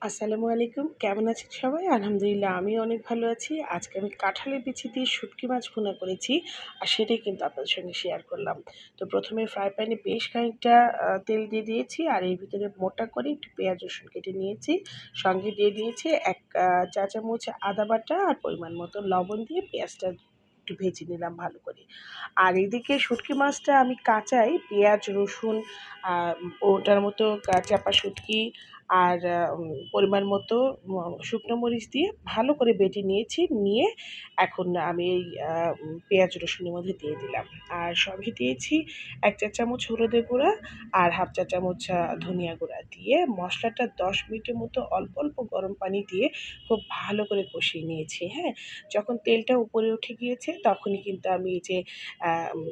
আসসালামু আলাইকুম। কেমন আছেন সবাই? আলহামদুলিল্লাহ আমি অনেক ভালো আছি। আজকে আমি কাঁঠালের বিচি দিয়ে শুঁটকি মাছ ভুনা করেছি। আর সেটাই কিন্তু আপনাদের সঙ্গে শেয়ার করলাম। তো ১ম এ ফ্রাই প্যানে বেশ খানিকটা তেল দিয়ে দিয়েছি। আর এর ভিতরে মোটা করে একটু পেঁয়াজ রসুন কেটে নিয়েছি। সঙ্গে দিয়ে দিয়েছি ১ চা চামচ আদা বাটা আর পরিমাণ মতো লবণ দিয়ে পেঁয়াজটা একটু ভেজে নিলাম ভালো করে। আর এদিকে শুঁটকি মাছটা আমি কাঁচাই পেঁয়াজ রসুন আ ওটার মতো চাপা শুঁটকি আর পরিমাণ মতো শুকনো মরিচ দিয়ে ভালো করে বেটে নিয়েছি। নিয়ে এখন আমি এই পেঁয়াজ রসুনের মধ্যে দিয়ে দিলাম। আর সঙ্গে দিয়েছি ১ চা চামচ হলুদের গুঁড়া আর 1/2 চা চামচ ধনিয়া গুঁড়া দিয়ে মশলাটা ১০ মিনিটের মতো অল্প, অল্প গরম পানি দিয়ে খুব ভালো করে কষিয়ে নিয়েছি, হ্যাঁ? যখন তেলটা উপরে উঠে গিয়েছে তখনই কিন্তু আমি এই যে আ উম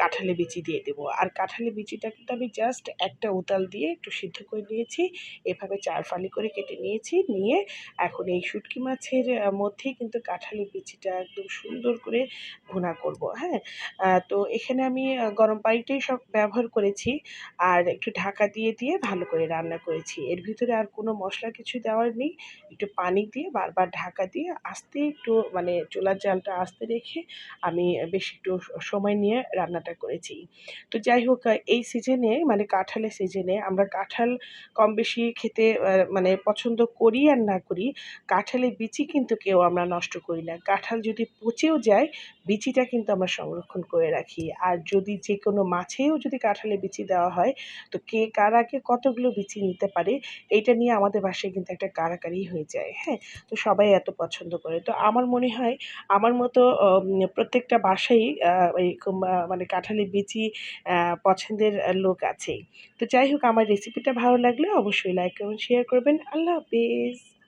কাঁঠালের বিচি দিয়ে দেবো। আর কাঁঠালের বিচিটা কিন্তু আমি জাস্ট একটা উতাল দিয়ে একটু সিদ্ধ করে নিয়েছি। এভাবে ৪ ফালি করে কেটে নিয়েছি। নিয়ে এখন এই শুঁটকি মাছের মধ্যেই কিন্তু কাঁঠালের বিচিটা একদম সুন্দর করে ভুনা করব, হ্যাঁ? তো এখানে আমি গরম পানিটাই সব ব্যবহার করেছি। আর একটু ঢাকা দিয়ে, দিয়ে ভালো করে রান্না করেছি। এর ভিতরে আর কোনো মসলা কিছু দেওয়ার নেই। একটু পানি দিয়ে বারবার ঢাকা দিয়ে আস্তে একটু মানে চুলার জালটা আস্তে রেখে আমি বেশ একটু সময় নিয়ে রান্নাটা করেছি। তো যাই হোক এই সিজনে মানে কাঁঠালের সিজনে আমরা কাঁঠাল কম বেশি খেতে মানে পছন্দ করি আর না করি, কাঁঠালের বিচি কিন্তু কেউ আমরা নষ্ট করি না। কাঁঠাল যদি পচেও যায়, বিচিটা কিন্তু আমরা সংরক্ষণ করে রাখি। আর যদি যেকোনো মাছেও যদি কাঁঠালের বিচি দেওয়া হয়, তো কে কার আগে কতগুলো বিচি নিতে পারে, এইটা নিয়ে আমাদের বাসায় কিন্তু একটা কাড়াকাড়ি হয়ে যায়, হ্যাঁ? তো সবাই এত পছন্দ করে। তো আমার মনে হয় আমার মতো প্রত্যেকটা বাসায়ই এরকম মানে কাঁঠালের বিচি আ পছন্দের লোক আছেই। তো যাই হোক আমার রেসিপিটা ভালো লাগলে অবশ্যই লাইক কমেন্ট শেয়ার করবেন। আল্লাহ হাফেজ।